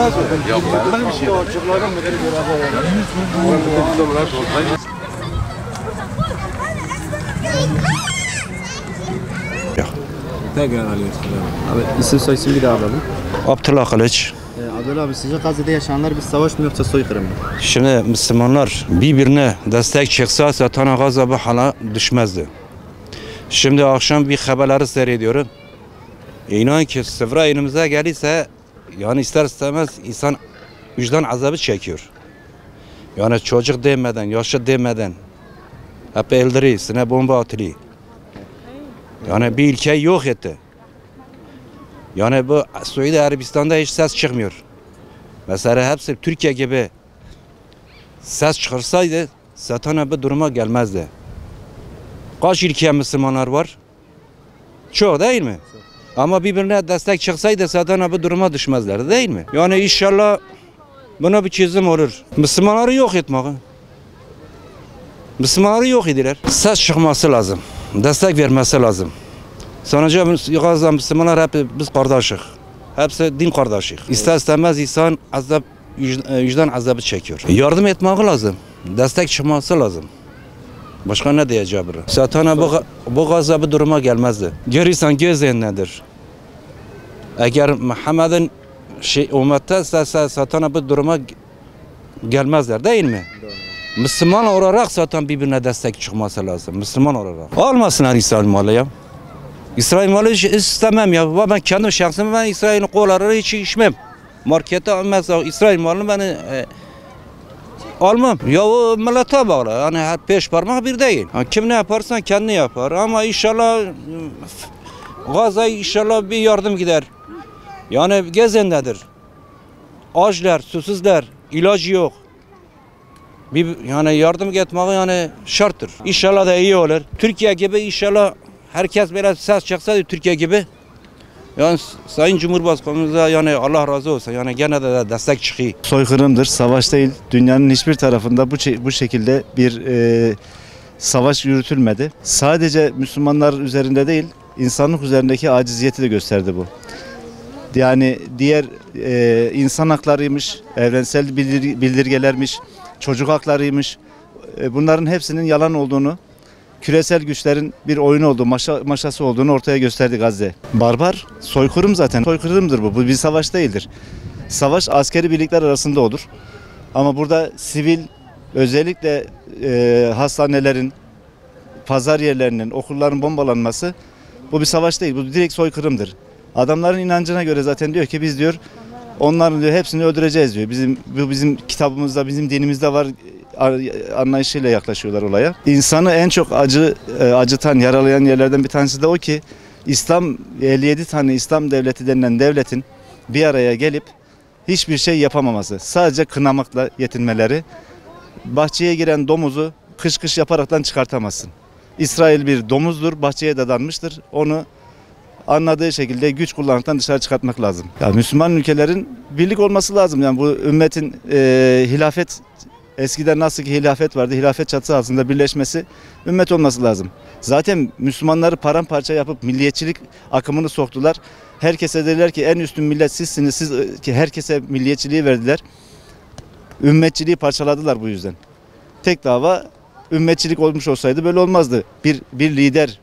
razı olsun. Yok ben bir şey. Tekrar alıyoruz. Abi isim soyisim bir daha alalım. Abdullah Kılıç. Abdullah abi sizce Gazze'de yaşananlar bir savaş mı yoksa soykırım mı? Şimdi Müslümanlar birbirine destek çıksa zaten Gazze bu hala düşmezdi. Şimdi akşam bir haberleri seyrediyorum. İnan ki sıfıra önümüze gelirse yani ister istemez insan vicdan azabı çekiyor. Yani çocuk demeden, yaşlı demeden hep öldürüyor, üstüne bomba atılıyor. Yani bir ülkeyi yok etti. Yani bu Suudi Arabistan'da hiç ses çıkmıyor. Mesela hepsi Türkiye gibi ses çıkarsaydı zaten bu duruma gelmezdi. Kaç ülke Müslümanlar var? Çok değil mi? Ama birbirine destek çıksaydı zaten bu duruma düşmezlerdi değil mi? Yani inşallah buna bir çözüm olur. Müslümanları yok etmek. Müslümanları yok ediler. Ses çıkması lazım. Destek vermesi lazım. Sonuçta Gazze Müslümanlar hep biz kardeşiz. Hepsi din kardeşiz. İster istemez insan azap, vicdan azabı çekiyor. Yardım etmek lazım. Destek çıkması lazım. Başka ne diyeceğim? Zaten bu Gazze bu duruma gelmezdi. Görürsen gözün nedir? Eğer Muhammed'in ümmette zaten bu duruma gelmezler değil mi? Müslüman olarak zaten birbirine destek çıkması lazım. Müslüman olarak. Almasınlar İsrail malı ya. İsrail malı hiç istemem ya. Ben kendim şahsım ben İsrail'in kolarını hiç içmem. Markete mesela İsrail malını ben almam. Ya o millete bağlı. Yani her peş parmak bir değil. Yani kim ne yaparsan kendi yapar. Ama inşallah Gazze'ye inşallah bir yardım gider. Yani gezendedir. Açlar, susuzlar, ilacı yok. Yani yardım etmek yani şarttır. İnşallah da iyi olur. Türkiye gibi inşallah herkes böyle ses çıksa Türkiye gibi. Yani Sayın Cumhurbaşkanımıza yani Allah razı olsun. Yani gene de destek çıkıyor. Soykırımdır, savaş değil. Dünyanın hiçbir tarafında bu şekilde bir savaş yürütülmedi. Sadece Müslümanlar üzerinde değil, insanlık üzerindeki aciziyeti de gösterdi bu. Yani diğer insan haklarıymış, evrensel bildirgelermiş, çocuk haklarıymış. Bunların hepsinin yalan olduğunu, küresel güçlerin bir oyunu olduğu, maşası olduğunu ortaya gösterdi Gazze. Barbar, soykırım zaten. Soykırımdır bu. Bu bir savaş değildir. Savaş askeri birlikler arasında olur. Ama burada sivil, özellikle hastanelerin, pazar yerlerinin, okulların bombalanması bu bir savaş değil. Bu direkt soykırımdır. Adamların inancına göre zaten diyor ki biz diyor onların diyor hepsini öldüreceğiz diyor. Bizim kitabımızda, bizim dinimizde var anlayışıyla yaklaşıyorlar olaya. İnsanı en çok acıtan, yaralayan yerlerden bir tanesi de o ki İslam 57 tane İslam devleti denilen devletin bir araya gelip hiçbir şey yapamaması. Sadece kınamakla yetinmeleri. Bahçeye giren domuzu kış kış yaparaktan çıkartamazsın. İsrail bir domuzdur, bahçeye dadanmıştır. Onu anladığı şekilde güç kullanaraktan dışarı çıkartmak lazım. Ya Müslüman ülkelerin birlik olması lazım. Yani bu ümmetin hilafet, eskiden nasıl ki hilafet vardı, hilafet çatısı altında birleşmesi, ümmet olması lazım. Zaten Müslümanları paramparça yapıp milliyetçilik akımını soktular. Herkese dediler ki en üstün millet sizsiniz, siz ki herkese milliyetçiliği verdiler. Ümmetçiliği parçaladılar bu yüzden. Tek dava ümmetçilik olmuş olsaydı böyle olmazdı. Bir lider,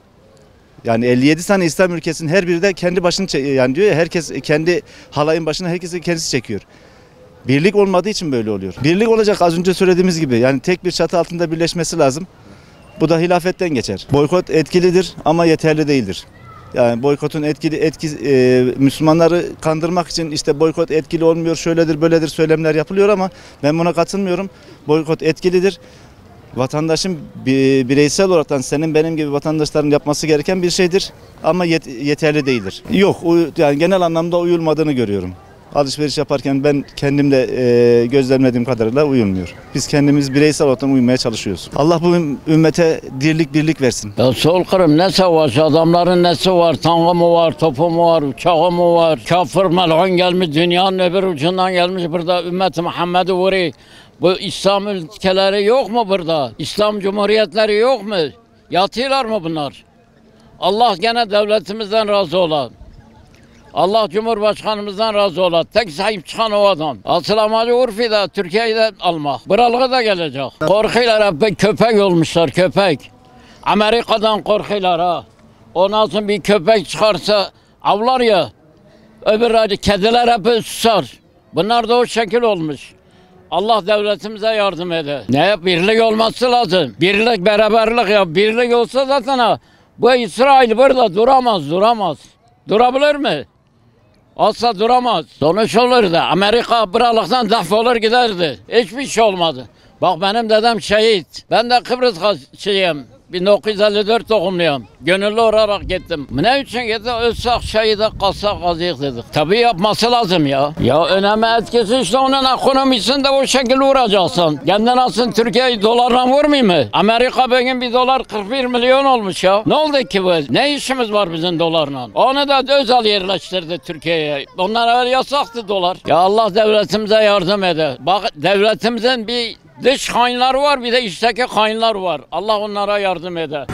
yani 57 tane İslam ülkesinin her biri de kendi başını yani diyor ya herkes kendi halayın başına herkesi kendisi çekiyor. Birlik olmadığı için böyle oluyor. Birlik olacak az önce söylediğimiz gibi. Yani tek bir çatı altında birleşmesi lazım. Bu da hilafetten geçer. Boykot etkilidir ama yeterli değildir. Yani boykotun Müslümanları kandırmak için işte boykot etkili olmuyor, şöyledir böyledir söylemler yapılıyor ama ben buna katılmıyorum. Boykot etkilidir. Vatandaşın bireysel olarak senin benim gibi vatandaşların yapması gereken bir şeydir ama yeterli değildir. Yok, yani genel anlamda uyulmadığını görüyorum. Alışveriş yaparken ben kendimde gözlemlediğim kadarıyla uyulmuyor. Biz kendimiz bireysel olarak uymaya çalışıyoruz. Allah bu ümmete dirlik birlik versin. Ya soykırım ne savaş? Adamların nesi var? Tankı mı var? Topu mu var? Uçağı mı var? Kafir melun gelmiş dünyanın öbür ucundan gelmiş burada ümmeti Muhammed'i vuruyor. Bu İslam ülkeleri yok mu burada? İslam cumhuriyetleri yok mu? Yatıyorlar mı bunlar? Allah gene devletimizden razı olan. Allah Cumhurbaşkanımızdan razı ola. Tek sahip çıkan o adam. Asıl amacı Urfa'da, Türkiye'de almak. Buralığı da gelecek. Korkuyorlar hep köpek olmuşlar, köpek. Amerika'dan korkuyorlar ha. O nasıl bir köpek çıkarsa avlar ya. Öbür kediler hep susar. Bunlar da o şekil olmuş. Allah devletimize yardım eder. Ne? Birlik olması lazım. Birlik, beraberlik ya. Birlik olsa zaten ha. Bu İsrail burada duramaz. Durabilir mi? Asla duramaz. Sonuç olur da Amerika buralıktan deffolur giderdi. Hiçbir şey olmadı. Bak benim dedem şehit. Ben de Kıbrıs şeyim. 1954 doğumluyum. Gönüllü olarak gittim. Ne için gittim? Ölsek şehide kalsak gazıyık dedik. Tabii yapması lazım ya. Ya önemli etkisi işte onun ekonomisini de o şekilde vuracaksın. Kendin alsın Türkiye'yi dolarla vurmayayım mı? Amerika bugün bir dolar 41 milyon olmuş ya. Ne oldu ki bu? Ne işimiz var bizim dolarla? Onu da özel yerleştirdi Türkiye'ye. Onlar öyle yasaktı dolar. Ya Allah devletimize yardım eder. Bak devletimizin bir dış hainler var, bir de içteki hainler var. Allah onlara yardım eder.